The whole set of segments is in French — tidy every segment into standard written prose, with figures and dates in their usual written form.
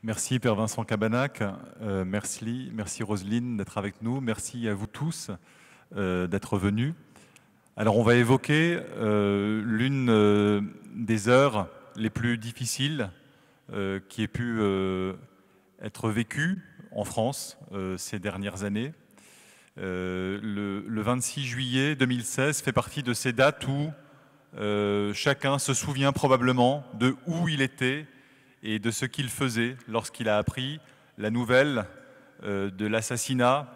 Merci Père Vincent Cabanac, merci Roselyne d'être avec nous, merci à vous tous d'être venus. Alors on va évoquer l'une des heures les plus difficiles qui ait pu être vécue en France ces dernières années. Le 26 juillet 2016 fait partie de ces dates où chacun se souvient probablement de où il était et de ce qu'il faisait lorsqu'il a appris la nouvelle de l'assassinat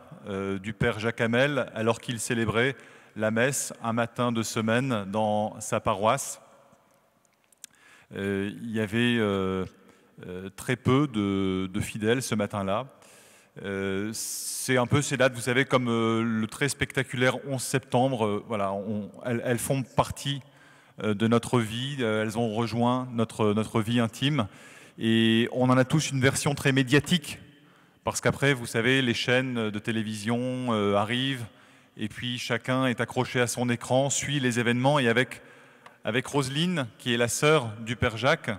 du père Jacques Hamel alors qu'il célébrait la messe un matin de semaine dans sa paroisse. Il y avait très peu de fidèles ce matin-là. C'est un peu ces dates, vous savez, comme le très spectaculaire 11 septembre, voilà, elles font partie de notre vie, elles ont rejoint notre vie intime. Et on en a tous une version très médiatique, parce qu'après, vous savez, les chaînes de télévision arrivent, et puis chacun est accroché à son écran, suit les événements, et avec Roselyne, qui est la sœur du père Jacques,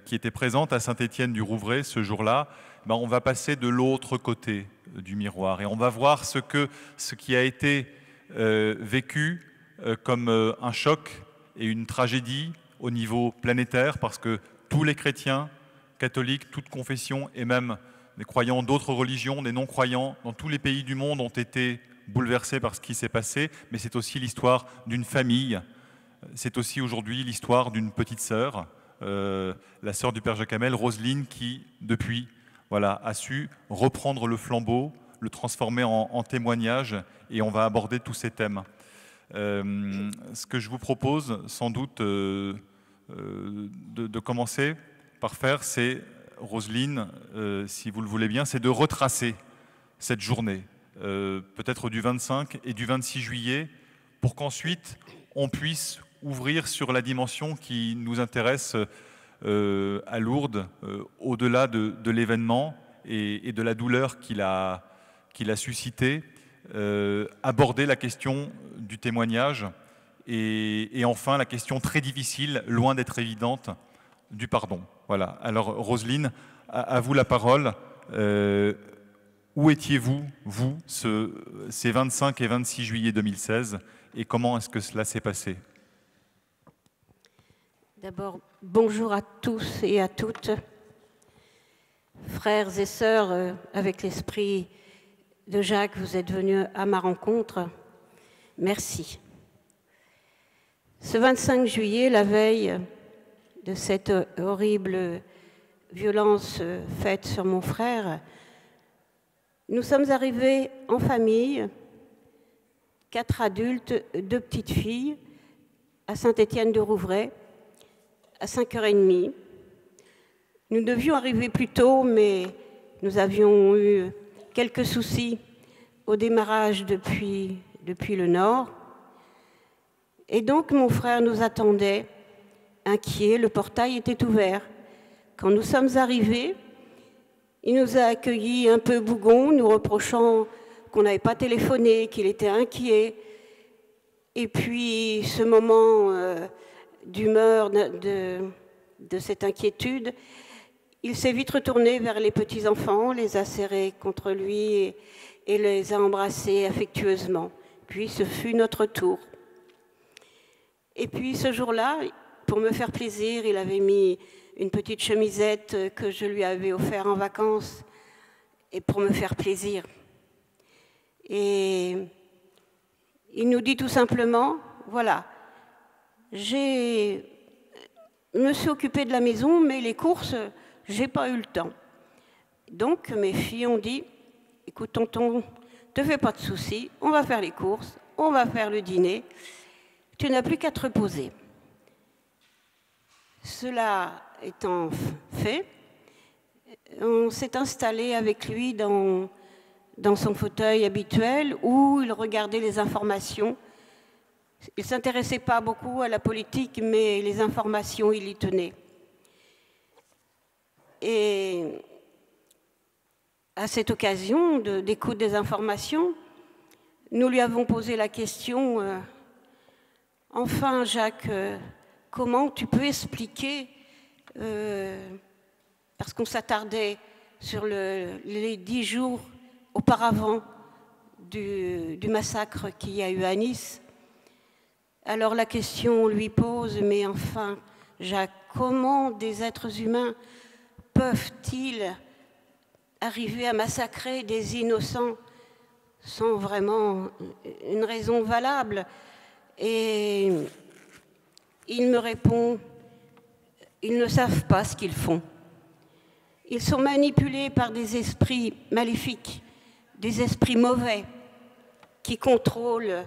qui était présente à Saint-Étienne-du-Rouvray ce jour-là, ben on va passer de l'autre côté du miroir, et on va voir ce qui a été vécu comme un choc et une tragédie au niveau planétaire, parce que tous les chrétiens, catholiques, toutes confessions, et même des croyants d'autres religions, des non-croyants, dans tous les pays du monde ont été bouleversés par ce qui s'est passé, mais c'est aussi l'histoire d'une famille, c'est aussi aujourd'hui l'histoire d'une petite sœur, la sœur du père Jacques Hamel, Roselyne, qui, depuis, voilà, a su reprendre le flambeau, le transformer en témoignage, et on va aborder tous ces thèmes. Ce que je vous propose, sans doute, de commencer par faire, c'est, Roselyne, si vous le voulez bien, c'est de retracer cette journée, peut-être du 25 et du 26 juillet, pour qu'ensuite on puisse ouvrir sur la dimension qui nous intéresse à Lourdes, au-delà de l'événement et de la douleur qu'il a suscité, aborder la question du témoignage et enfin la question très difficile, loin d'être évidente, du pardon. Voilà. Alors Roselyne, à vous la parole. Où étiez-vous, vous, ces 25 et 26 juillet 2016, et comment est-ce que cela s'est passé? D'abord, bonjour à tous et à toutes, frères et sœurs, avec l'esprit de Jacques, vous êtes venus à ma rencontre. Merci. Ce 25 juillet, la veille de cette horrible violence faite sur mon frère, nous sommes arrivés en famille, 4 adultes, 2 petites filles, à Saint-Étienne-du-Rouvray, à 5h30. Nous devions arriver plus tôt, mais nous avions eu quelques soucis au démarrage depuis le nord. Et donc mon frère nous attendait, inquiet, le portail était ouvert. Quand nous sommes arrivés, il nous a accueillis un peu bougons, nous reprochant qu'on n'avait pas téléphoné, qu'il était inquiet. Et puis ce moment d'humeur, de cette inquiétude, il s'est vite retourné vers les petits-enfants, les a serrés contre lui et les a embrassés affectueusement. Puis ce fut notre tour. Et puis ce jour-là, pour me faire plaisir, il avait mis une petite chemisette que je lui avais offerte en vacances, et pour me faire plaisir. Et il nous dit tout simplement, voilà, je me suis occupée de la maison, mais les courses, j'ai pas eu le temps. Donc mes filles ont dit, écoute tonton, te fais pas de soucis, on va faire les courses, on va faire le dîner, tu n'as plus qu'à te reposer. Cela étant fait, on s'est installé avec lui dans son fauteuil habituel où il regardait les informations. Il ne s'intéressait pas beaucoup à la politique, mais les informations, il y tenait. Et à cette occasion d'écoute des informations, nous lui avons posé la question enfin, Jacques, comment tu peux expliquer parce qu'on s'attardait sur les 10 jours auparavant du massacre qu'il y a eu à Nice. Alors la question lui pose, mais enfin, Jacques, comment des êtres humains peuvent-ils arriver à massacrer des innocents sans vraiment une raison valable? Et il me répond, ils ne savent pas ce qu'ils font. Ils sont manipulés par des esprits maléfiques, des esprits mauvais qui contrôlent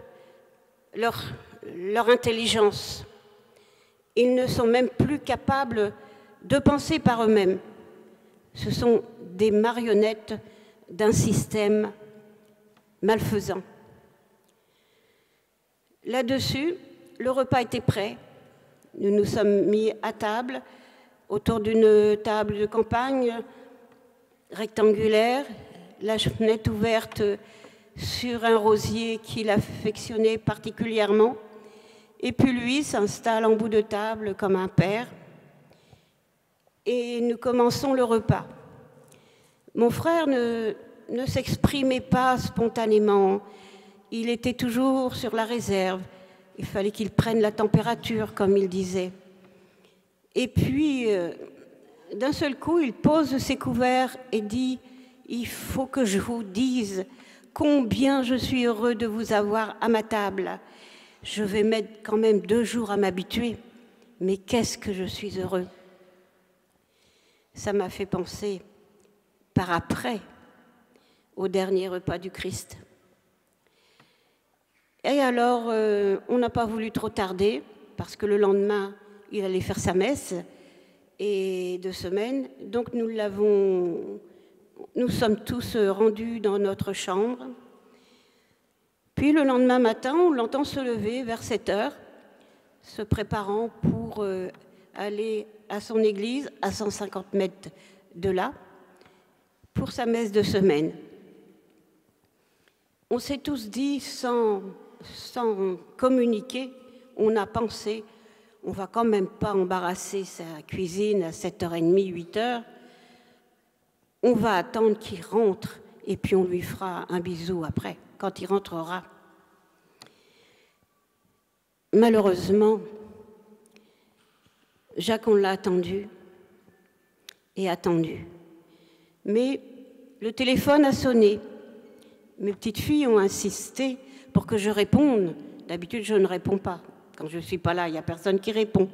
leur intelligence. Ils ne sont même plus capables de penser par eux-mêmes. Ce sont des marionnettes d'un système malfaisant. Là-dessus, le repas était prêt. Nous nous sommes mis à table, autour d'une table de campagne rectangulaire, la fenêtre ouverte sur un rosier qu'il affectionnait particulièrement. Et puis lui s'installe en bout de table comme un père. Et nous commençons le repas. Mon frère ne s'exprimait pas spontanément. Il était toujours sur la réserve. Il fallait qu'il prenne la température, comme il disait. Et puis, d'un seul coup, il pose ses couverts et dit « Il faut que je vous dise combien je suis heureux de vous avoir à ma table. Je vais mettre quand même 2 jours à m'habituer, mais qu'est-ce que je suis heureux !» Ça m'a fait penser, par après, au dernier repas du Christ. Et alors, on n'a pas voulu trop tarder, parce que le lendemain, il allait faire sa messe, et de semaine. Donc nous sommes tous rendus dans notre chambre. Puis le lendemain matin, on l'entend se lever vers 7 heures, se préparant pour aller à son église, à 150 mètres de là, pour sa messe de semaine. On s'est tous dit, sans communiquer, on a pensé, on ne va quand même pas embarrasser sa cuisine à 7h30, 8h. On va attendre qu'il rentre et puis on lui fera un bisou après, quand il rentrera. Malheureusement, Jacques, on l'a attendu et attendu. Mais le téléphone a sonné. Mes petites filles ont insisté pour que je réponde. D'habitude, je ne réponds pas. Quand je ne suis pas là, il n'y a personne qui répond.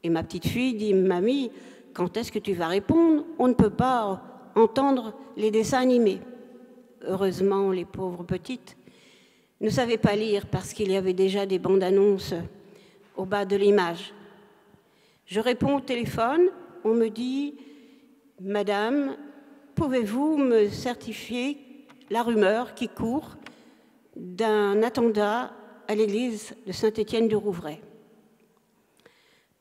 Et ma petite fille dit « Mamie, quand est-ce que tu vas répondre? On ne peut pas entendre les dessins animés. » Heureusement, les pauvres petites ne savaient pas lire parce qu'il y avait déjà des bandes annonces au bas de l'image. Je réponds au téléphone, on me dit « Madame, pouvez-vous me certifier la rumeur qui court d'un attentat à l'église de Saint-Étienne-du-Rouvray ?»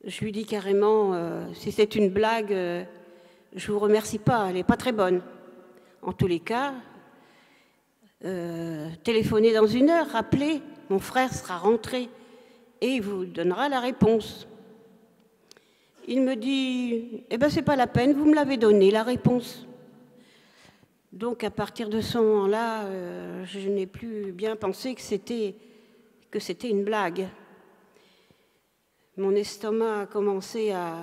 Je lui dis carrément « Si c'est une blague, je ne vous remercie pas, elle n'est pas très bonne. En tous les cas, téléphonez dans 1 heure, rappelez, mon frère sera rentré et il vous donnera la réponse. » Il me dit « Eh bien, ce n'est pas la peine, vous me l'avez donné, la réponse. » Donc, à partir de ce moment-là, je n'ai plus bien pensé que c'était une blague. Mon estomac a commencé à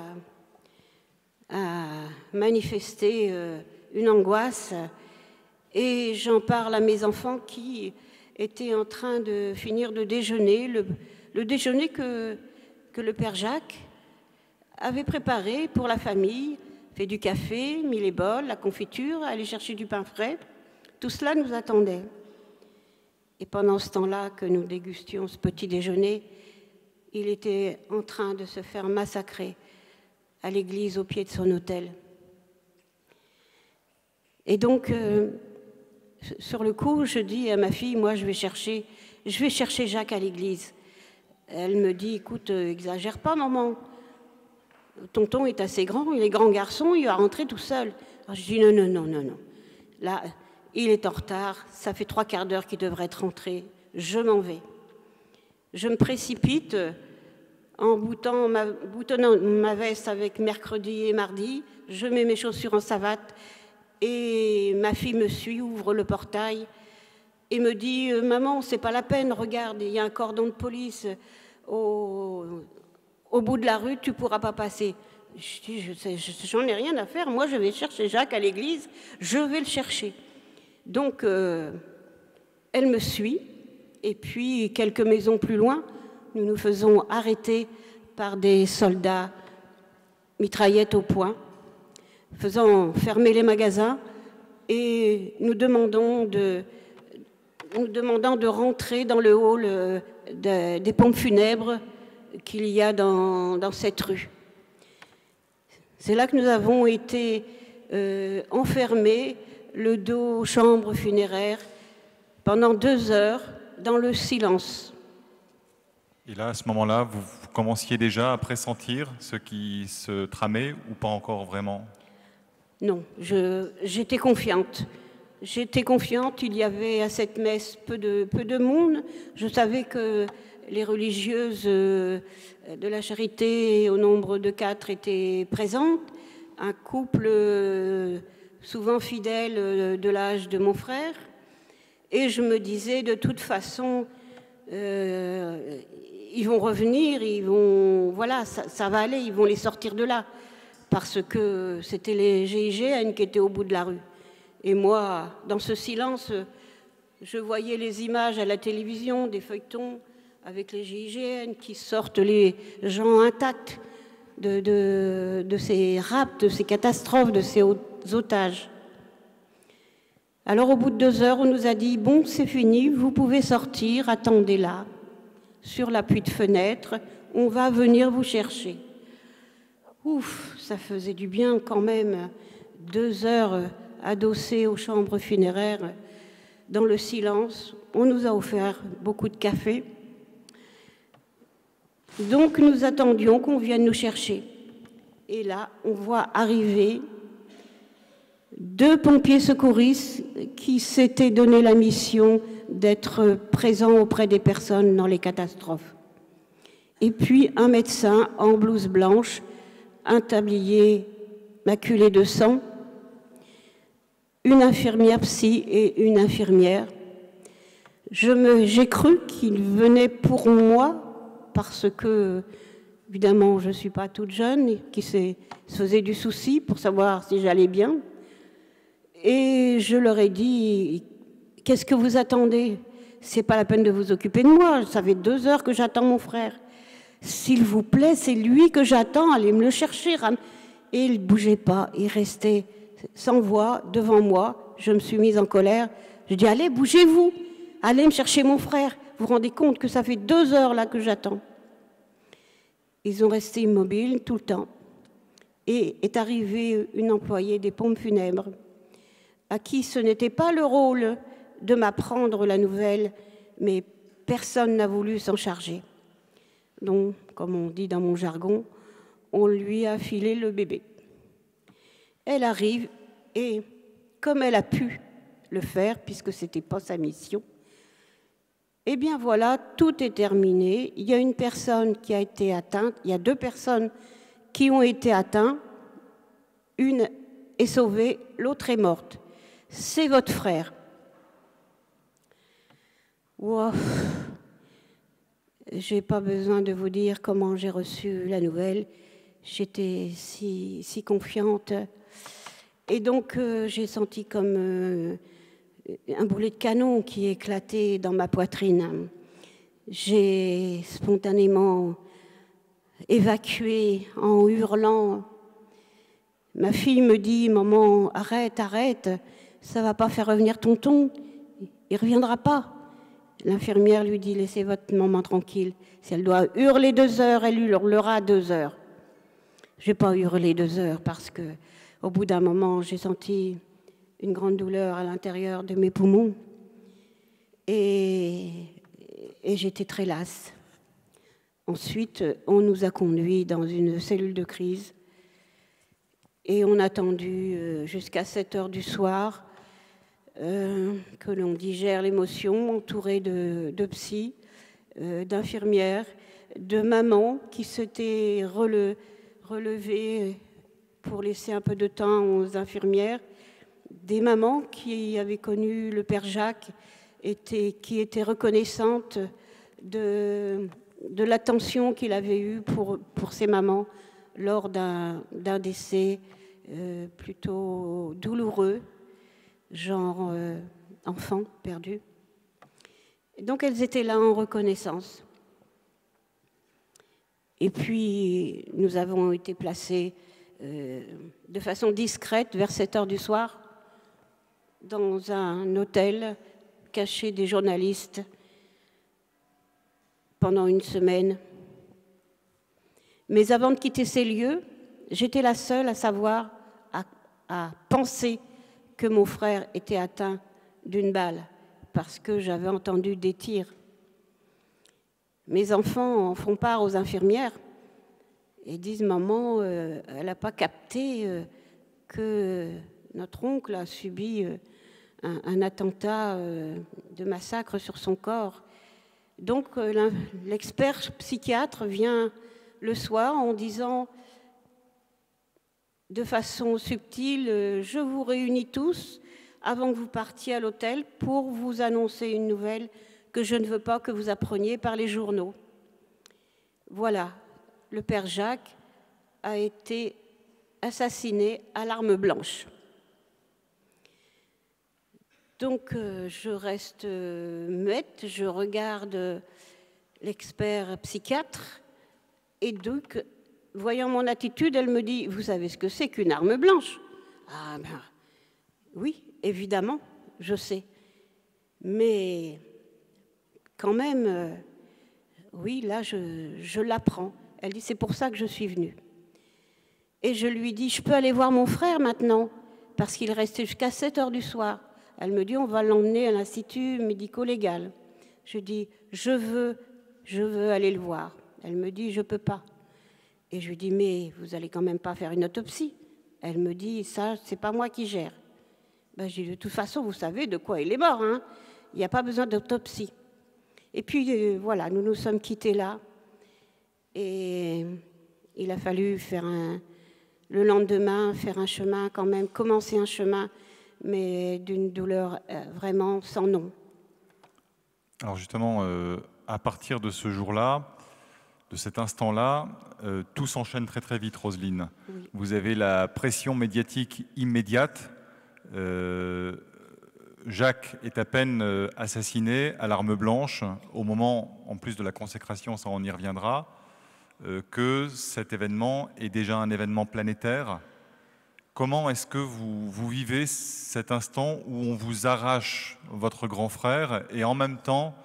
manifester une angoisse et j'en parle à mes enfants qui étaient en train de finir de déjeuner, le déjeuner que le père Jacques avait préparé pour la famille, fait du café, mis les bols, la confiture, allé chercher du pain frais. Tout cela nous attendait. Et pendant ce temps-là que nous dégustions ce petit déjeuner, il était en train de se faire massacrer à l'église au pied de son autel. Et donc, sur le coup, je dis à ma fille, moi je vais chercher Jacques à l'église. Elle me dit, écoute, exagère pas maman. Tonton est assez grand, il est grand garçon, il va rentrer tout seul. Alors je dis non. Là, il est en retard, ça fait 3/4 d'heure qu'il devrait être rentré. Je m'en vais. Je me précipite en boutonnant ma veste avec mercredi et mardi, je mets mes chaussures en savate et ma fille me suit, ouvre le portail et me dit « Maman, c'est pas la peine, regarde, il y a un cordon de police au bout de la rue, tu pourras pas passer. » Je dis « J'en ai rien à faire, moi je vais chercher Jacques à l'église, je vais le chercher. » Donc, elle me suit et puis quelques maisons plus loin, nous nous faisons arrêter par des soldats mitraillettes au poing, faisant fermer les magasins et nous demandant de rentrer dans le hall des pompes funèbres qu'il y a dans cette rue. C'est là que nous avons été enfermés, le dos aux chambres funéraires, pendant 2 heures, dans le silence. Et là, à ce moment-là, vous commenciez déjà à pressentir ce qui se tramait ou pas encore vraiment? Non, j'étais confiante. J'étais confiante, il y avait à cette messe peu de monde. Je savais que les religieuses de la Charité, au nombre de 4, étaient présentes. Un couple souvent fidèle de l'âge de mon frère. Et je me disais, de toute façon, ils vont revenir, voilà, ça va aller, ils vont les sortir de là. Parce que c'était les GIGN qui étaient au bout de la rue. Et moi, dans ce silence, je voyais les images à la télévision, des feuilletons avec les GIGN qui sortent les gens intacts de ces rapts, de ces catastrophes, de ces otages. Alors au bout de 2 heures, on nous a dit « Bon, c'est fini, vous pouvez sortir, attendez là, sur l'appui de fenêtre, on va venir vous chercher. » Ouf, ça faisait du bien quand même, 2 heures adossés aux chambres funéraires, dans le silence. On nous a offert beaucoup de café. Donc nous attendions qu'on vienne nous chercher. Et là, on voit arriver 2 pompiers secouristes qui s'étaient donné la mission d'être présents auprès des personnes dans les catastrophes. Et puis un médecin en blouse blanche, un tablier maculé de sang, une infirmière psy et une infirmière. J'ai cru qu'il venait pour moi, parce que, évidemment, je ne suis pas toute jeune, qui se faisait du souci pour savoir si j'allais bien. Et je leur ai dit, qu'est-ce que vous attendez? C'est pas la peine de vous occuper de moi, ça fait 2 heures que j'attends mon frère. S'il vous plaît, c'est lui que j'attends, allez me le chercher. Et il ne bougeait pas, il restait sans voix devant moi. Je me suis mise en colère. Je dis, allez, bougez-vous, allez me chercher mon frère. Vous vous rendez compte que ça fait 2 heures là que j'attends? Ils ont resté immobiles tout le temps. Et est arrivée une employée des pompes funèbres, à qui ce n'était pas le rôle de m'apprendre la nouvelle, mais personne n'a voulu s'en charger. Donc, comme on dit dans mon jargon, on lui a filé le bébé. Elle arrive et, comme elle a pu le faire, puisque ce n'était pas sa mission, eh bien voilà, tout est terminé. Il y a une personne qui a été atteinte, il y a 2 personnes qui ont été atteintes, une est sauvée, l'autre est morte. C'est votre frère. Wow. Je n'ai pas besoin de vous dire comment j'ai reçu la nouvelle. J'étais si confiante. Et donc, j'ai senti comme un boulet de canon qui éclatait dans ma poitrine. J'ai spontanément évacué en hurlant. Ma fille me dit, maman, arrête, arrête, ça ne va pas faire revenir tonton, il ne reviendra pas. L'infirmière lui dit, laissez votre maman tranquille. Si elle doit hurler 2 heures, elle hurlera 2 heures. Je n'ai pas hurlé 2 heures parce qu'au bout d'un moment, j'ai senti une grande douleur à l'intérieur de mes poumons et j'étais très lasse. Ensuite, on nous a conduits dans une cellule de crise et on a attendu jusqu'à 7 heures du soir que l'on digère l'émotion, entouré de psy, d'infirmières, de mamans qui s'étaient relevées pour laisser un peu de temps aux infirmières, des mamans qui avaient connu le Père Jacques, qui étaient reconnaissantes de l'attention qu'il avait eue pour ces mamans lors d'un décès plutôt douloureux, genre enfant perdu. Et donc elles étaient là en reconnaissance. Et puis nous avons été placés de façon discrète vers 7 heures du soir dans un hôtel caché des journalistes pendant une semaine. Mais avant de quitter ces lieux, j'étais la seule à savoir, à penser que mon frère était atteint d'une balle parce que j'avais entendu des tirs. Mes enfants en font part aux infirmières et disent « Maman, elle n'a pas capté que notre oncle a subi un attentat de massacre sur son corps. » Donc l'expert psychiatre vient le soir en disant de façon subtile « Je vous réunis tous avant que vous partiez à l'hôtel pour vous annoncer une nouvelle que je ne veux pas que vous appreniez par les journaux. » Voilà, le Père Jacques a été assassiné à l'arme blanche. Donc je reste muette, je regarde l'expert psychiatre et donc, voyant mon attitude, elle me dit « Vous savez ce que c'est qu'une arme blanche ?» Ah ben oui, évidemment, je sais. Mais quand même, oui, là, je l'apprends. Elle dit « C'est pour ça que je suis venue. » Et je lui dis « Je peux aller voir mon frère maintenant ?» parce qu'il restait jusqu'à 7 heures du soir. Elle me dit « On va l'emmener à l'institut médico-légal. » Je dis « Je veux aller le voir. » Elle me dit « Je ne peux pas. » Et je lui dis « Mais vous n'allez quand même pas faire une autopsie ?» Elle me dit « Ça, ce n'est pas moi qui gère. » Ben, j'ai dit « De toute façon, vous savez de quoi il est mort. Hein. Il n'y a pas besoin d'autopsie. » Et puis, voilà, nous nous sommes quittés là. Et il a fallu le lendemain faire un chemin quand même, commencer un chemin, mais d'une douleur vraiment sans nom. Alors justement, à partir de ce jour-là, de cet instant-là, tout s'enchaîne très très vite, Roselyne. Oui. Vous avez la pression médiatique immédiate. Jacques est à peine assassiné à l'arme blanche, au moment, en plus de la consécration, ça on y reviendra, que cet événement est déjà un événement planétaire. Comment est-ce que vous vivez cet instant où on vous arrache votre grand frère et en même temps,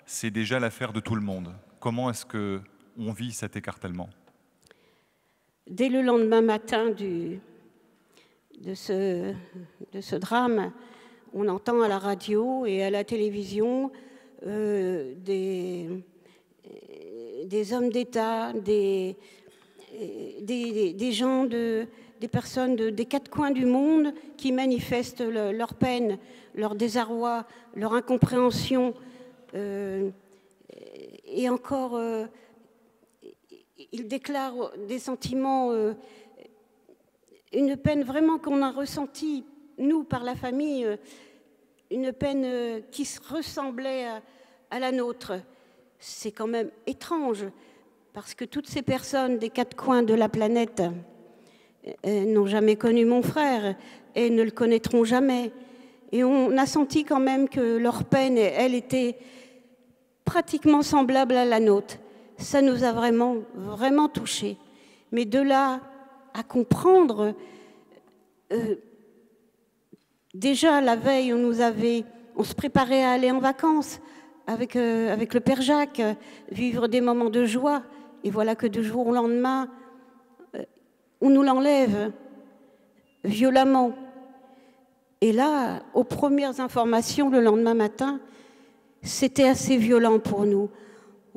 c'est déjà l'affaire de tout le monde? Comment est-ce qu'on vit cet écartèlement? Dès le lendemain matin de ce drame, on entend à la radio et à la télévision des hommes d'État, des gens, des personnes des quatre coins du monde qui manifestent leur peine, leur désarroi, leur incompréhension. Et encore, ils déclarent des sentiments, une peine vraiment qu'on a ressentie, nous, par la famille, une peine qui ressemblait à la nôtre. C'est quand même étrange, parce que toutes ces personnes des quatre coins de la planète n'ont jamais connu mon frère et ne le connaîtront jamais. Et on a senti quand même que leur peine, elle, était pratiquement semblable à la nôtre. Ça nous a vraiment, vraiment touchés. Mais de là à comprendre, déjà la veille, on se préparait à aller en vacances avec le Père Jacques, vivre des moments de joie. Et voilà que du jour au lendemain, on nous l'enlève violemment. Et là, aux premières informations, le lendemain matin, c'était assez violent pour nous.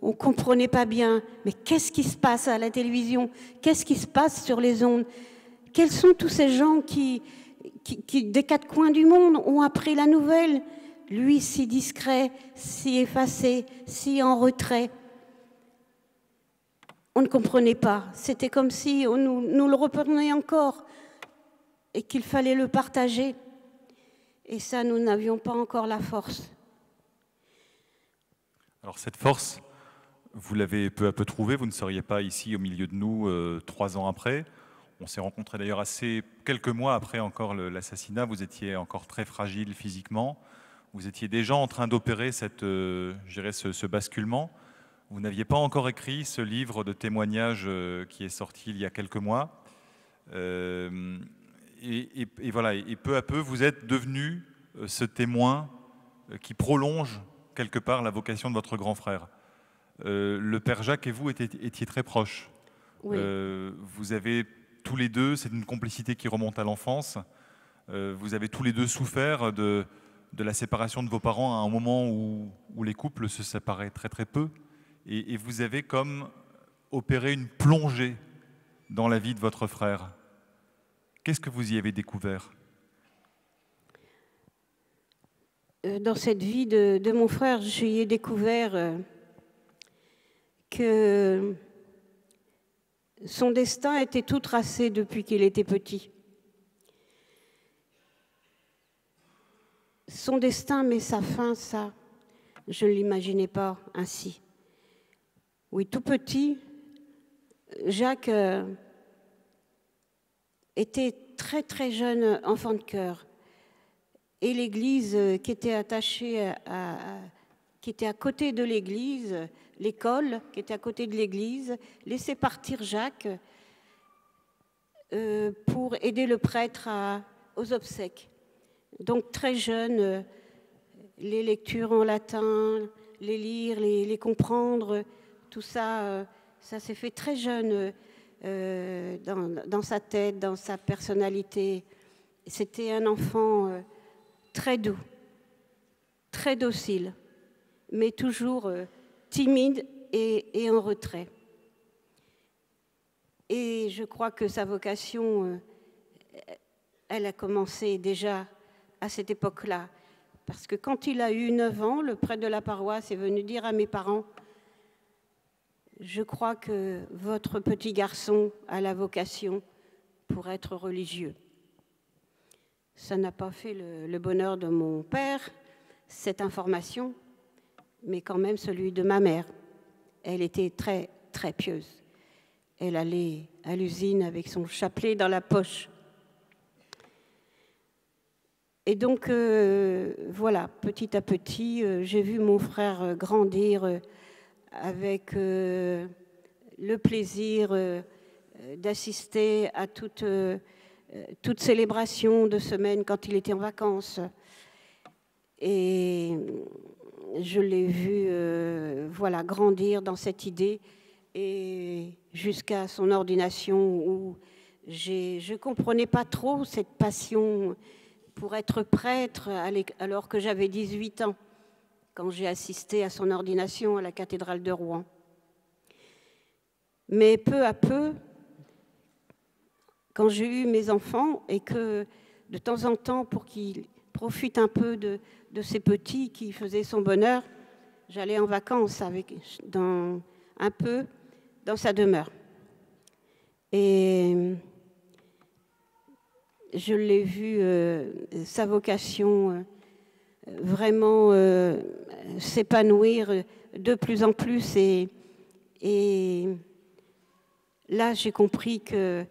On ne comprenait pas bien, mais qu'est-ce qui se passe à la télévision? Qu'est-ce qui se passe sur les ondes? Quels sont tous ces gens qui, des quatre coins du monde, ont appris la nouvelle? Lui, si discret, si effacé, si en retrait. on ne comprenait pas. C'était comme si on nous le reprenait encore et qu'il fallait le partager. Et ça, nous n'avions pas encore la force. Alors cette force, vous l'avez peu à peu trouvée, vous ne seriez pas ici au milieu de nous 3 ans après. On s'est rencontrés d'ailleurs quelques mois après encore l'assassinat, vous étiez encore très fragile physiquement, vous étiez déjà en train d'opérer ce basculement. Vous n'aviez pas encore écrit ce livre de témoignages qui est sorti il y a quelques mois. Et voilà, et peu à peu, vous êtes devenu ce témoin qui prolonge quelque part la vocation de votre grand frère. Le père Jacques et vous étiez très proches. Oui. Vous avez tous les deux, c'est une complicité qui remonte à l'enfance. Vous avez tous les deux souffert de la séparation de vos parents à un moment où les couples se séparaient très très peu. Et vous avez comme opéré une plongée dans la vie de votre frère. Qu'est-ce que vous y avez découvert ? Dans cette vie de mon frère, j'y ai découvert que son destin était tout tracé depuis qu'il était petit. Son destin, mais sa fin, ça, je ne l'imaginais pas ainsi. Oui, tout petit, Jacques était très très jeune enfant de chœur. Et l'église qui était attachée qui était à côté de l'église, l'école qui était à côté de l'église, laissait partir Jacques pour aider le prêtre aux obsèques. Donc très jeune, les lectures en latin, les lire, les comprendre, tout ça, ça s'est fait très jeune dans sa tête, dans sa personnalité. C'était un enfant très doux, très docile, mais toujours timide et en retrait. Et je crois que sa vocation, elle a commencé déjà à cette époque-là. Parce que quand il a eu 9 ans, le prêtre de la paroisse est venu dire à mes parents « Je crois que votre petit garçon a la vocation pour être religieux ». Ça n'a pas fait le bonheur de mon père, cette information, mais quand même celui de ma mère. Elle était très, très pieuse. Elle allait à l'usine avec son chapelet dans la poche. Et donc, voilà, petit à petit, j'ai vu mon frère grandir avec le plaisir d'assister à toute célébration de semaine quand il était en vacances. Et je l'ai vu voilà, grandir dans cette idée et jusqu'à son ordination où je ne comprenais pas trop cette passion pour être prêtre alors que j'avais 18 ans, quand j'ai assisté à son ordination à la cathédrale de Rouen. Mais peu à peu, quand j'ai eu mes enfants et que de temps en temps, pour qu'ils profitent un peu de ces petits qui faisaient son bonheur, j'allais en vacances un peu dans sa demeure. Et je l'ai vu, sa vocation vraiment s'épanouir de plus en plus. Et là, j'ai compris que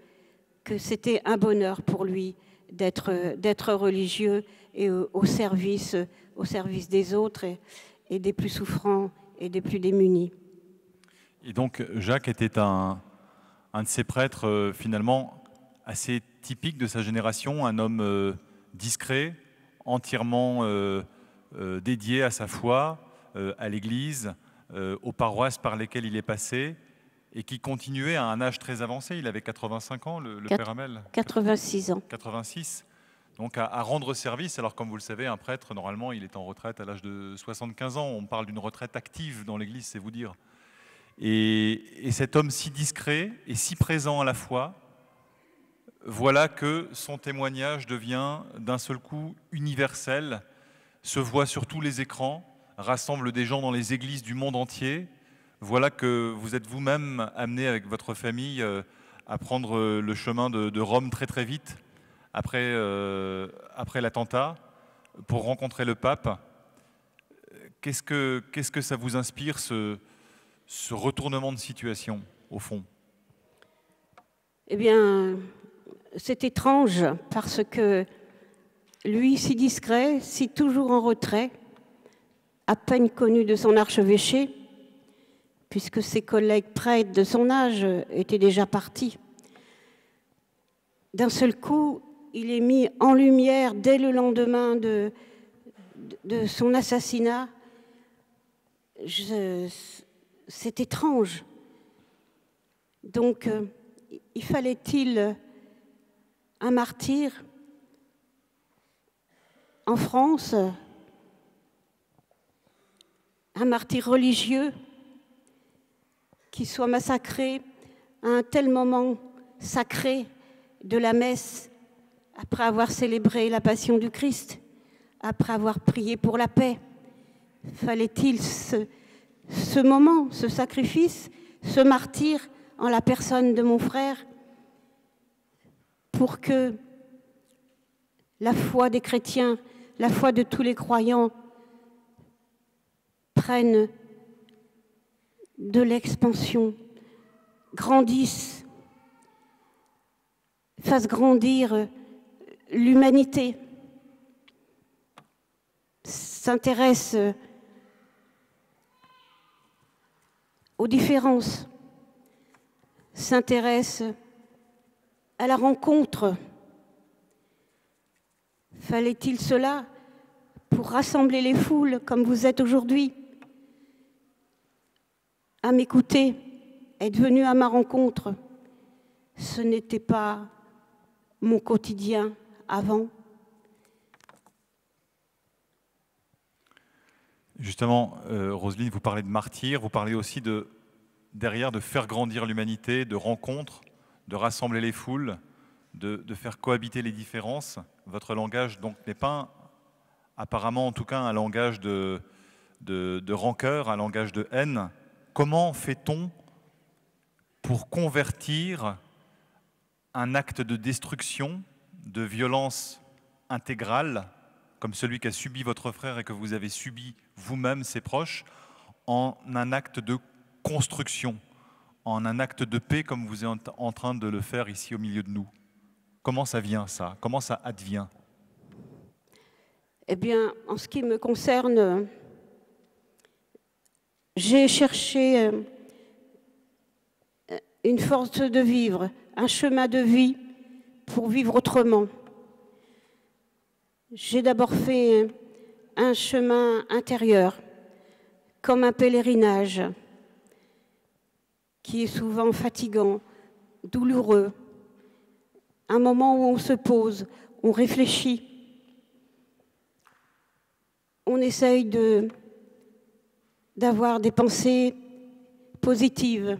c'était un bonheur pour lui d'être religieux et au service des autres et des plus souffrants et des plus démunis. Et donc, Jacques était un de ces prêtres finalement assez typique de sa génération, un homme discret, entièrement dédié à sa foi, à l'Église, aux paroisses par lesquelles il est passé, et qui continuait à un âge très avancé. Il avait 85 ans, le père Hamel. 86 ans. 86. Donc à rendre service. Alors comme vous le savez, un prêtre, normalement, il est en retraite à l'âge de 75 ans. On parle d'une retraite active dans l'Église, c'est vous dire. Et cet homme si discret et si présent à la fois, voilà que son témoignage devient d'un seul coup universel, se voit sur tous les écrans, rassemble des gens dans les églises du monde entier. voilà que vous êtes vous-même amené avec votre famille à prendre le chemin de Rome très très vite, après l'attentat, pour rencontrer le pape. Qu'est-ce que ça vous inspire, ce retournement de situation, au fond? Eh bien, c'est étrange parce que lui, si discret, si toujours en retrait, à peine connu de son archevêché, puisque ses collègues prêtres de son âge étaient déjà partis. D'un seul coup, il est mis en lumière dès le lendemain de son assassinat. C'est étrange. Donc, il fallait-il un martyr en France, un martyr religieux qui soit massacré à un tel moment sacré de la messe, après avoir célébré la passion du Christ, après avoir prié pour la paix? Fallait-il ce moment, ce sacrifice, ce martyr en la personne de mon frère, pour que la foi des chrétiens, la foi de tous les croyants prenne de l'expansion, grandisse, fasse grandir l'humanité, s'intéresse aux différences, s'intéresse à la rencontre. Fallait-il cela pour rassembler les foules comme vous êtes aujourd'hui, à m'écouter, être venu à ma rencontre? Ce n'était pas mon quotidien avant. Justement, Roselyne, vous parlez de martyrs, vous parlez aussi derrière de faire grandir l'humanité, de rencontres, de rassembler les foules, de faire cohabiter les différences. Votre langage donc n'est pas, apparemment en tout cas, un langage de rancœur, un langage de haine. Comment fait-on pour convertir un acte de destruction, de violence intégrale, comme celui qu'a subi votre frère et que vous avez subi vous-même, ses proches, en un acte de construction, en un acte de paix comme vous êtes en train de le faire ici au milieu de nous? Comment ça vient, ça? Comment ça advient? Eh bien, en ce qui me concerne, j'ai cherché une force de vivre, un chemin de vie pour vivre autrement. J'ai d'abord fait un chemin intérieur, comme un pèlerinage, qui est souvent fatigant, douloureux. Un moment où on se pose, on réfléchit, on essaye d'avoir des pensées positives,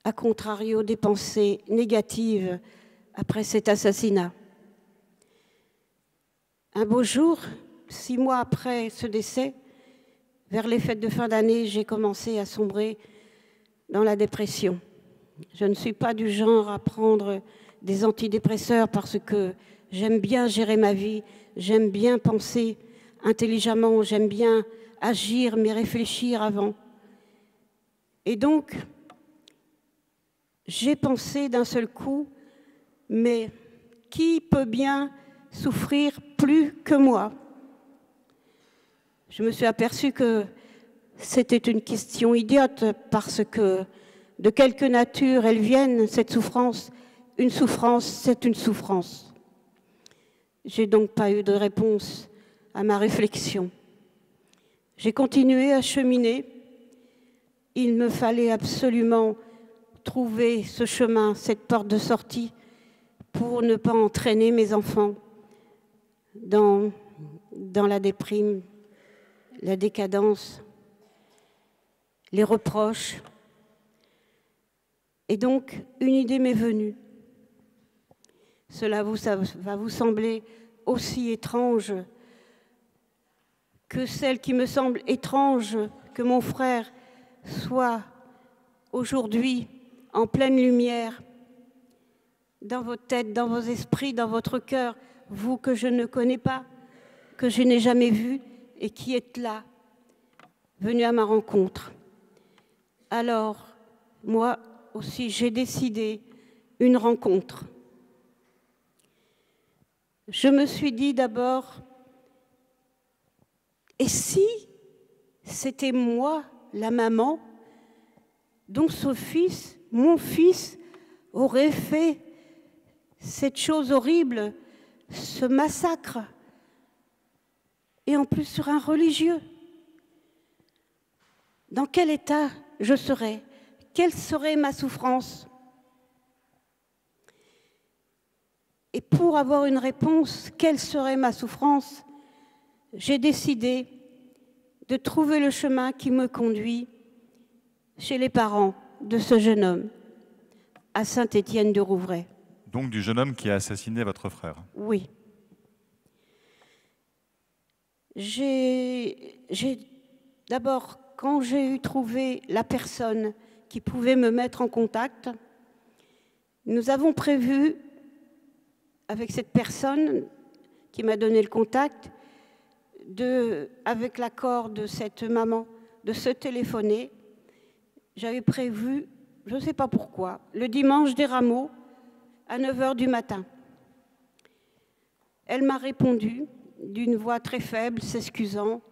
à contrario des pensées négatives après cet assassinat. Un beau jour, 6 mois après ce décès, vers les fêtes de fin d'année, j'ai commencé à sombrer dans la dépression. Je ne suis pas du genre à prendre des antidépresseurs parce que j'aime bien gérer ma vie, j'aime bien penser intelligemment, j'aime bien agir mais réfléchir avant. Et donc, j'ai pensé d'un seul coup, mais qui peut bien souffrir plus que moi? Je me suis aperçue que c'était une question idiote parce que de quelque nature elle vienne, cette souffrance, une souffrance, c'est une souffrance. J'ai donc pas eu de réponse à ma réflexion. J'ai continué à cheminer. Il me fallait absolument trouver ce chemin, cette porte de sortie pour ne pas entraîner mes enfants dans la déprime, la décadence, les reproches. Et donc, une idée m'est venue. Cela va vous sembler aussi étrange que celle qui me semble étrange que mon frère soit aujourd'hui en pleine lumière dans vos têtes, dans vos esprits, dans votre cœur, vous que je ne connais pas, que je n'ai jamais vu et qui êtes là, venu à ma rencontre. Alors, moi aussi, j'ai décidé une rencontre. Je me suis dit d'abord, et si c'était moi, la maman, dont ce fils, mon fils, aurait fait cette chose horrible, ce massacre, et en plus sur un religieux. Dans quel état je serais? Quelle serait ma souffrance? Et pour avoir une réponse, quelle serait ma souffrance? J'ai décidé de trouver le chemin qui me conduit chez les parents de ce jeune homme, à Saint-Étienne-de-Rouvray. Donc du jeune homme qui a assassiné votre frère. Oui. D'abord, quand j'ai eu trouvé la personne qui pouvait me mettre en contact, nous avons prévu, avec cette personne qui m'a donné le contact, avec l'accord de cette maman, de se téléphoner. J'avais prévu, je ne sais pas pourquoi, le dimanche des Rameaux, à 9h du matin. Elle m'a répondu d'une voix très faible, s'excusant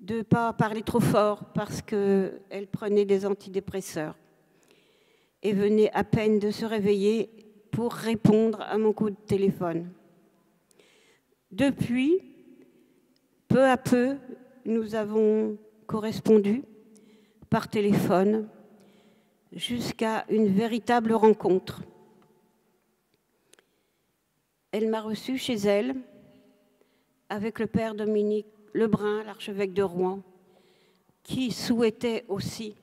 de ne pas parler trop fort parce qu'elle prenait des antidépresseurs et venait à peine de se réveiller pour répondre à mon coup de téléphone. Depuis, peu à peu, nous avons correspondu par téléphone jusqu'à une véritable rencontre. Elle m'a reçue chez elle avec le père Dominique Lebrun, l'archevêque de Rouen, qui souhaitait aussi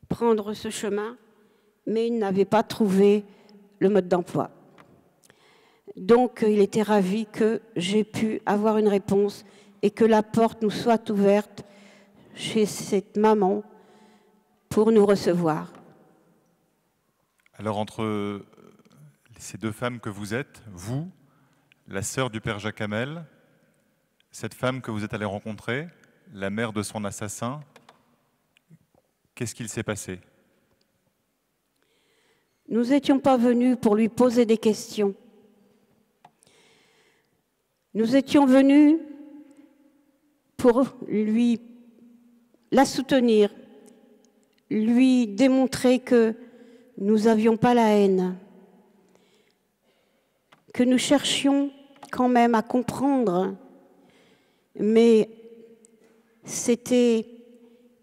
prendre ce chemin, mais il n'avait pas trouvé le mode d'emploi. Donc, il était ravi que j'ai pu avoir une réponse et que la porte nous soit ouverte chez cette maman pour nous recevoir. Alors, entre ces deux femmes que vous êtes, vous, la sœur du père Jacques Hamel, cette femme que vous êtes allée rencontrer, la mère de son assassin, qu'est-ce qu'il s'est passé? Nous n'étions pas venus pour lui poser des questions. Nous étions venus pour la soutenir, lui démontrer que nous n'avions pas la haine, que nous cherchions quand même à comprendre, mais c'était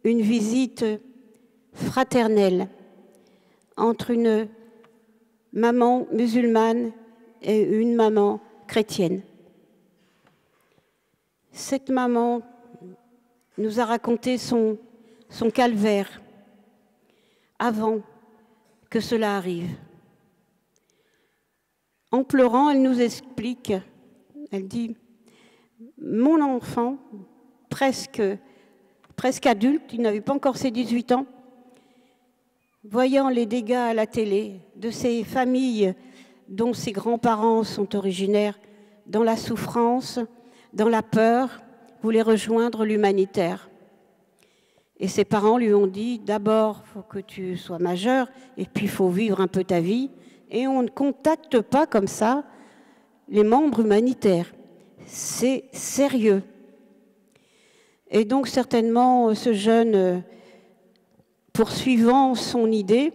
une visite fraternelle entre une maman musulmane et une maman chrétienne. Cette maman nous a raconté son calvaire avant que cela arrive. En pleurant, elle nous explique, elle dit « Mon enfant, presque adulte, il n'avait pas encore ses 18 ans, voyant les dégâts à la télé de ces familles dont ses grands-parents sont originaires, dans la souffrance, dans la peur, voulait rejoindre l'humanitaire. Et ses parents lui ont dit, d'abord, il faut que tu sois majeur, et puis il faut vivre un peu ta vie, et on ne contacte pas comme ça les membres humanitaires. C'est sérieux. Et donc certainement, ce jeune, poursuivant son idée,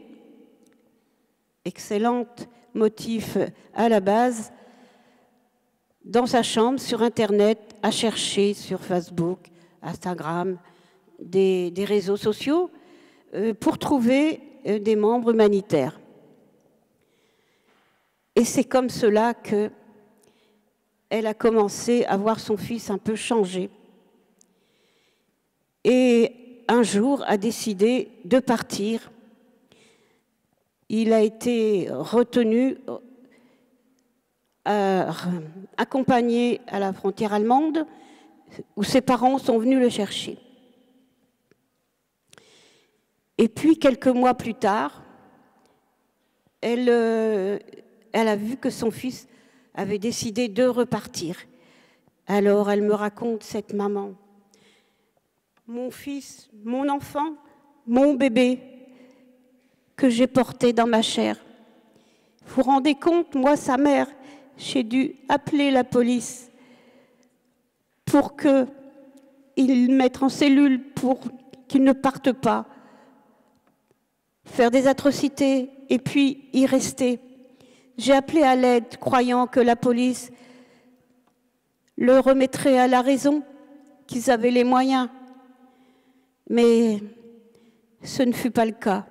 excellente motif à la base, dans sa chambre, sur Internet, à chercher sur Facebook, Instagram, des réseaux sociaux, pour trouver des membres humanitaires. Et c'est comme cela qu'elle a commencé à voir son fils un peu changer. Et un jour a décidé de partir. Il a été retenu, accompagné à la frontière allemande, où ses parents sont venus le chercher. Et puis, quelques mois plus tard, elle a vu que son fils avait décidé de repartir. Alors, elle me raconte, cette maman, mon fils, mon enfant, mon bébé, que j'ai porté dans ma chair. Vous vous rendez compte, moi, sa mère, j'ai dû appeler la police pour qu'ils le mettent en cellule, pour qu'il ne parte pas, faire des atrocités et puis y rester. J'ai appelé à l'aide, croyant que la police le remettrait à la raison, qu'ils avaient les moyens. Mais ce ne fut pas le cas.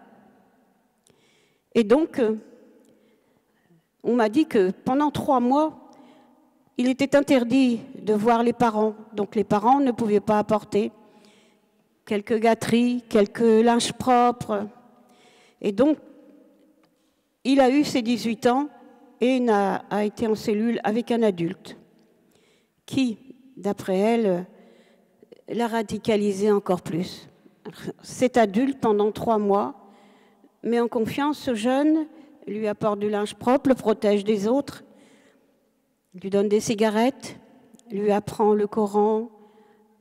Et donc, on m'a dit que pendant 3 mois, il était interdit de voir les parents. Donc les parents ne pouvaient pas apporter quelques gâteries, quelques linges propres. Et donc, il a eu ses 18 ans et a été en cellule avec un adulte qui, d'après elle, l'a radicalisé encore plus. Cet adulte, pendant 3 mois, met en confiance ce jeune, lui apporte du linge propre, le protège des autres, lui donne des cigarettes, lui apprend le Coran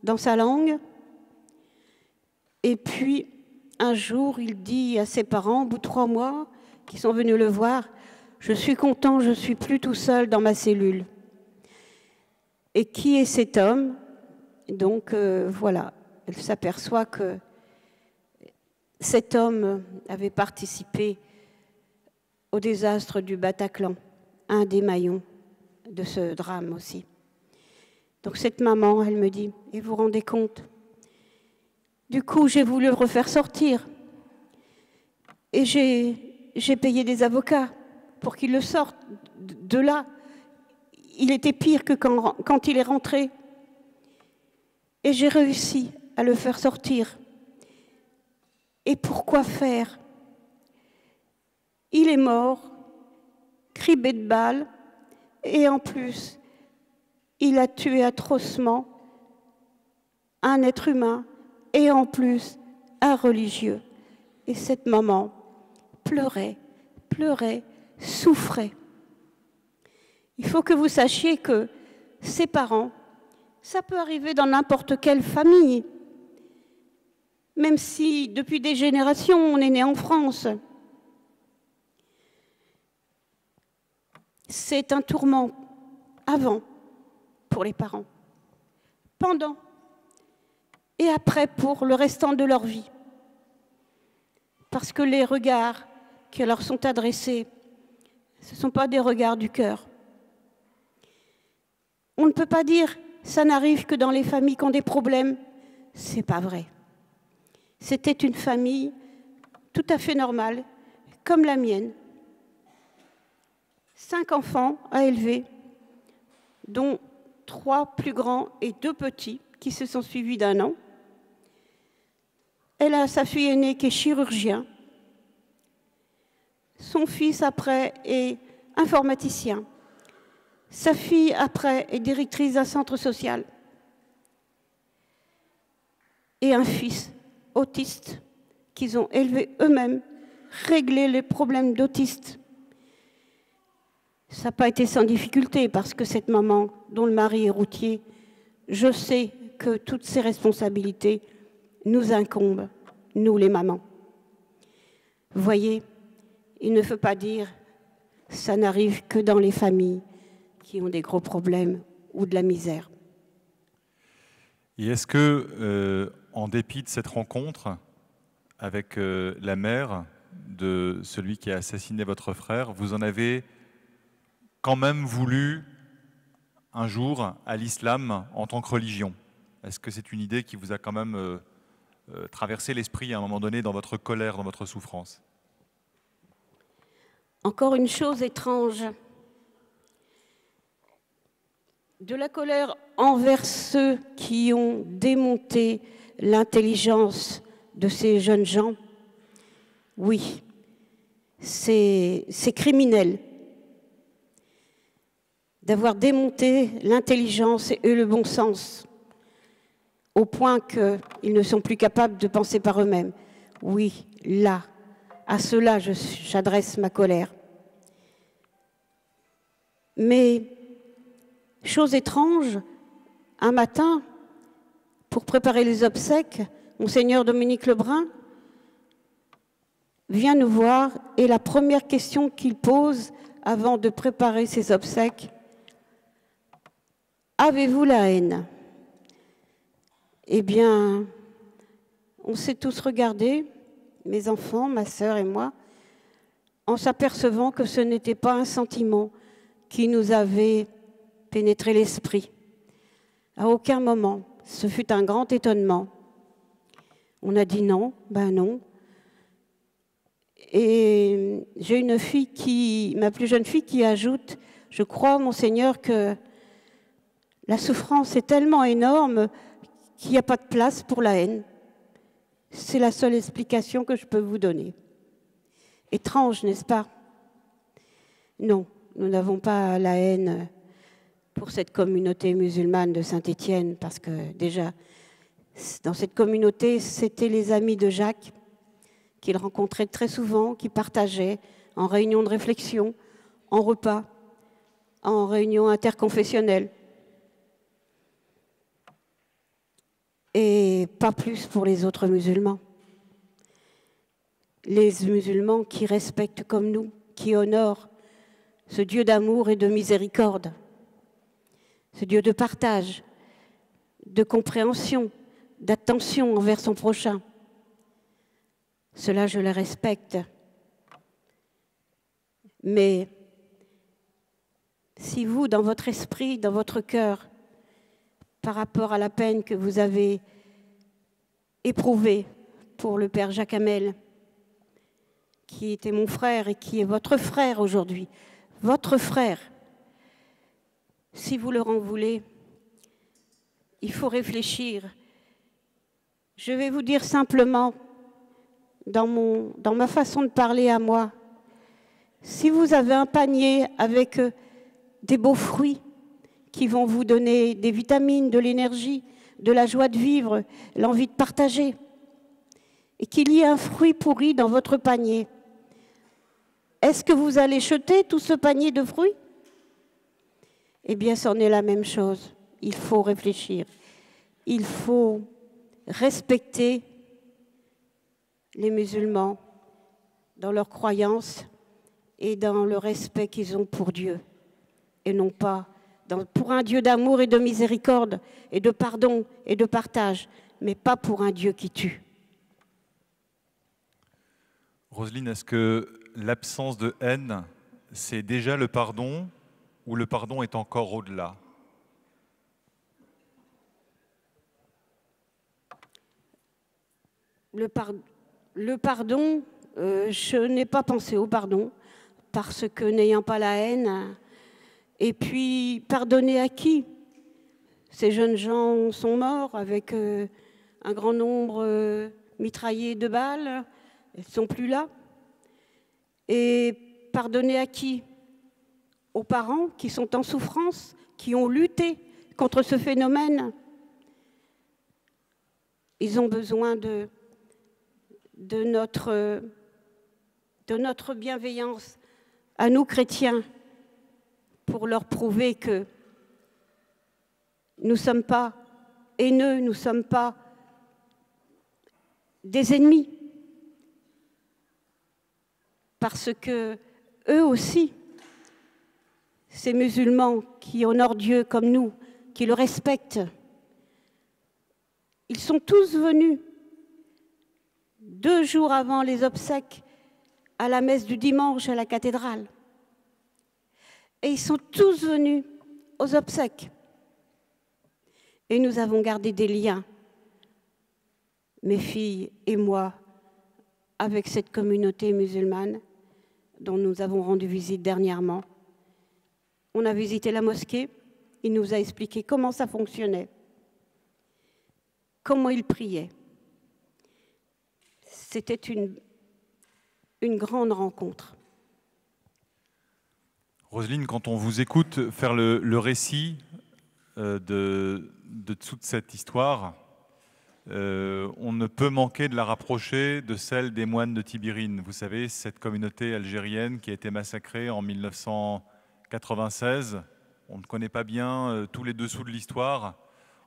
dans sa langue. Et puis, un jour, il dit à ses parents, au bout de 3 mois, qui sont venus le voir, « Je suis content, je ne suis plus tout seul dans ma cellule. » Et qui est cet homme? Donc, voilà, elle s'aperçoit que cet homme avait participé au désastre du Bataclan, un des maillons de ce drame aussi. Donc cette maman, elle me dit, et vous vous rendez compte? Du coup, j'ai voulu le refaire sortir. Et j'ai payé des avocats pour qu'il le sorte de là. Il était pire que quand il est rentré. Et j'ai réussi à le faire sortir. Et pourquoi faire? Il est mort, cribé de balles, et en plus, il a tué atrocement un être humain, et en plus, un religieux. Et cette maman pleurait, souffrait. Il faut que vous sachiez que ces parents, ça peut arriver dans n'importe quelle famille, même si depuis des générations, on est né en France. C'est un tourment avant pour les parents, pendant et après pour le restant de leur vie. Parce que les regards qui leur sont adressés, ce ne sont pas des regards du cœur. On ne peut pas dire « ça n'arrive que dans les familles qui ont des problèmes ». Ce n'est pas vrai. C'était une famille tout à fait normale, comme la mienne. 5 enfants à élever, dont 3 plus grands et 2 petits qui se sont suivis d'1 an. Elle a sa fille aînée qui est chirurgien. Son fils, après, est informaticien. Sa fille, après, est directrice d'un centre social. Et un fils autiste qu'ils ont élevé eux-mêmes, réglé les problèmes d'autistes. Ça n'a pas été sans difficulté parce que cette maman, dont le mari est routier, je sais que toutes ces responsabilités nous incombent, nous les mamans. Vous voyez, il ne faut pas dire que ça n'arrive que dans les familles qui ont des gros problèmes ou de la misère. Et est-ce que, en dépit de cette rencontre avec la mère de celui qui a assassiné votre frère, vous en avez quand même voulu un jour à l'islam en tant que religion? Est-ce que c'est une idée qui vous a quand même traversé l'esprit à un moment donné dans votre colère, dans votre souffrance? Encore une chose étrange. De la colère envers ceux qui ont démonté l'intelligence de ces jeunes gens, oui, c'est criminel d'avoir démonté l'intelligence et le bon sens au point qu'ils ne sont plus capables de penser par eux-mêmes. Oui, là, à cela j'adresse ma colère. Mais, chose étrange, un matin, pour préparer les obsèques, Monseigneur Dominique Lebrun vient nous voir et la première question qu'il pose avant de préparer ses obsèques, « Avez-vous la haine ?» Eh bien, on s'est tous regardés, mes enfants, ma sœur et moi, en s'apercevant que ce n'était pas un sentiment qui nous avait pénétré l'esprit. À aucun moment. Ce fut un grand étonnement. On a dit non, ben non. Et j'ai une fille ma plus jeune fille qui ajoute, je crois, Monseigneur, que la souffrance est tellement énorme qu'il n'y a pas de place pour la haine. C'est la seule explication que je peux vous donner. Étrange, n'est-ce pas? Non, nous n'avons pas la haine pour cette communauté musulmane de Saint-Étienne, parce que déjà, dans cette communauté, c'était les amis de Jacques qu'il rencontrait très souvent, qui partageaient en réunion de réflexion, en repas, en réunion interconfessionnelle. Et pas plus pour les autres musulmans. Les musulmans qui respectent comme nous, qui honorent ce Dieu d'amour et de miséricorde, ce Dieu de partage, de compréhension, d'attention envers son prochain. Cela, je le respecte. Mais si vous, dans votre esprit, dans votre cœur, par rapport à la peine que vous avez éprouvée pour le Père Jacques Hamel, qui était mon frère et qui est votre frère aujourd'hui, votre frère, si vous leur en voulez, il faut réfléchir. Je vais vous dire simplement, dans ma façon de parler à moi, si vous avez un panier avec des beaux fruits qui vont vous donner des vitamines, de l'énergie, de la joie de vivre, l'envie de partager, et qu'il y ait un fruit pourri dans votre panier, est-ce que vous allez jeter tout ce panier de fruits? Eh bien, c'en est la même chose. Il faut réfléchir. Il faut respecter les musulmans dans leurs croyances et dans le respect qu'ils ont pour Dieu, et non pas pour un Dieu d'amour et de miséricorde et de pardon et de partage, mais pas pour un Dieu qui tue. Roselyne, est-ce que l'absence de haine, c'est déjà le pardon ou le pardon est encore au-delà? Le pardon, je n'ai pas pensé au pardon, parce que n'ayant pas la haine, et puis pardonner à qui? Ces jeunes gens sont morts avec un grand nombre mitraillé de balles, ils ne sont plus là. Et pardonner à qui? Aux parents qui sont en souffrance, qui ont lutté contre ce phénomène. Ils ont besoin de notre bienveillance à nous chrétiens pour leur prouver que nous ne sommes pas haineux, nous ne sommes pas des ennemis. Parce que eux aussi, ces musulmans qui honorent Dieu comme nous, qui le respectent, ils sont tous venus 2 jours avant les obsèques à la messe du dimanche à la cathédrale. Et ils sont tous venus aux obsèques. Et nous avons gardé des liens, mes filles et moi, avec cette communauté musulmane dont nous avons rendu visite dernièrement. On a visité la mosquée, il nous a expliqué comment ça fonctionnait, comment ils priaient. C'était une grande rencontre. Roselyne, quand on vous écoute faire le récit de toute cette histoire, on ne peut manquer de la rapprocher de celle des moines de Tibérine. Vous savez, cette communauté algérienne qui a été massacrée en 1996. On ne connaît pas bien tous les dessous de l'histoire.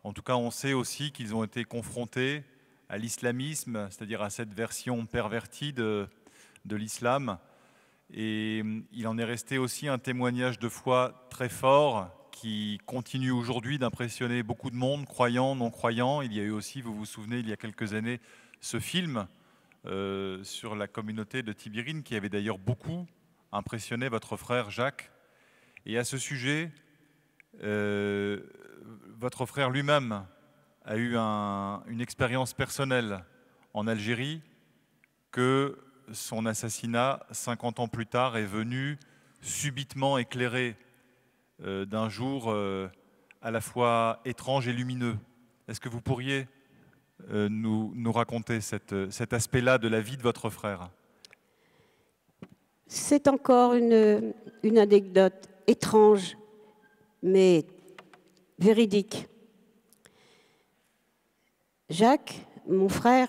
En tout cas, on sait aussi qu'ils ont été confrontés à l'islamisme, c'est-à-dire à cette version pervertie de l'islam. Et il en est resté aussi un témoignage de foi très fort qui continue aujourd'hui d'impressionner beaucoup de monde, croyants, non-croyants. Il y a eu aussi, vous vous souvenez, il y a quelques années, ce film sur la communauté de Tibérine qui avait d'ailleurs beaucoup impressionné votre frère Jacques. Et à ce sujet, votre frère lui-même a eu une expérience personnelle en Algérie que son assassinat, 50 ans plus tard, est venu subitement éclairer d'un jour à la fois étrange et lumineux. Est-ce que vous pourriez nous raconter cet aspect-là de la vie de votre frère? C'est encore une anecdote étrange, mais véridique. Jacques, mon frère,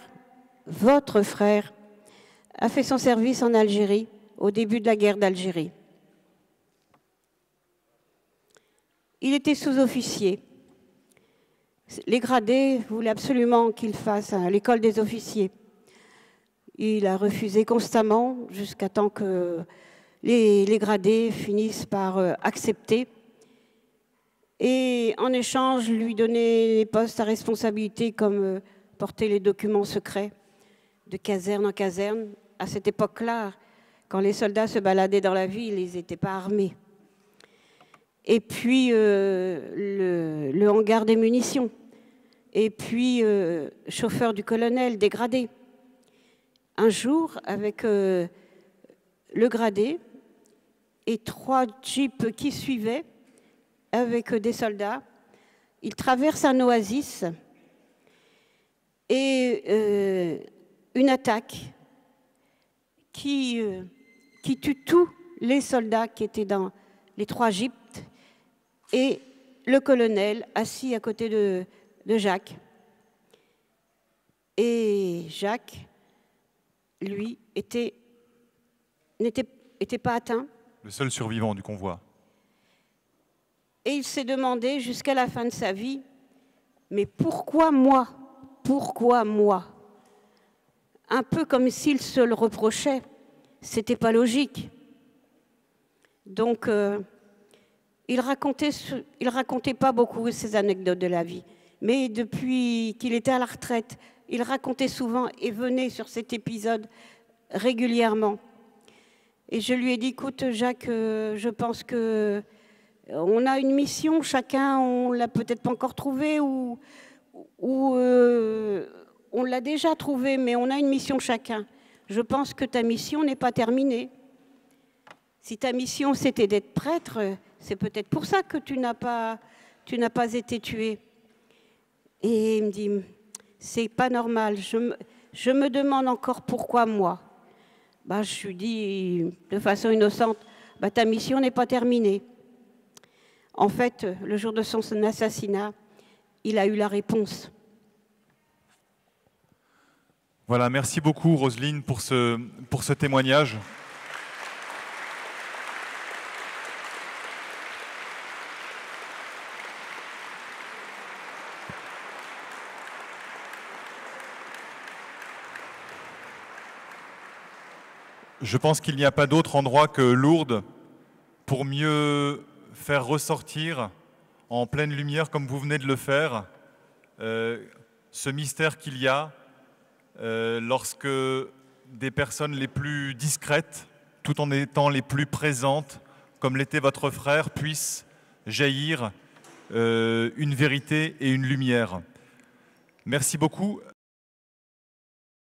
votre frère, a fait son service en Algérie au début de la guerre d'Algérie. Il était sous-officier. Les gradés voulaient absolument qu'il fasse l'école des officiers. Il a refusé constamment jusqu'à temps que les gradés finissent par accepter. Et en échange, lui donner des postes à responsabilité comme porter les documents secrets de caserne en caserne. À cette époque-là, quand les soldats se baladaient dans la ville, ils n'étaient pas armés. Et puis le hangar des munitions. Et puis chauffeur du colonel, dégradé. Un jour, avec le gradé et 3 jeeps qui suivaient, avec des soldats, il traverse un oasis et une attaque qui tue tous les soldats qui étaient dans les 3 jeeps et le colonel assis à côté de Jacques. Et Jacques, lui, n'était pas atteint. Le seul survivant du convoi. Et il s'est demandé jusqu'à la fin de sa vie, mais pourquoi moi? Pourquoi moi? Un peu comme s'il se le reprochait. C'était pas logique. Donc, il racontait pas beaucoup ses anecdotes de la vie. Mais depuis qu'il était à la retraite, il racontait souvent et venait sur cet épisode régulièrement. Et je lui ai dit, écoute Jacques, je pense que on a une mission, chacun, on l'a peut-être pas encore trouvée ou on l'a déjà trouvée, mais on a une mission chacun. Je pense que ta mission n'est pas terminée. Si ta mission c'était d'être prêtre, c'est peut-être pour ça que tu n'as pas été tué. Et il me dit, c'est pas normal, je me demande encore pourquoi moi. Je lui dis de façon innocente, ta mission n'est pas terminée. En fait, le jour de son assassinat, il a eu la réponse. Voilà, merci beaucoup Roselyne pour ce témoignage. Je pense qu'il n'y a pas d'autre endroit que Lourdes pour mieux faire ressortir en pleine lumière, comme vous venez de le faire, ce mystère qu'il y a lorsque des personnes les plus discrètes, tout en étant les plus présentes, comme l'était votre frère, puissent jaillir une vérité et une lumière. Merci beaucoup.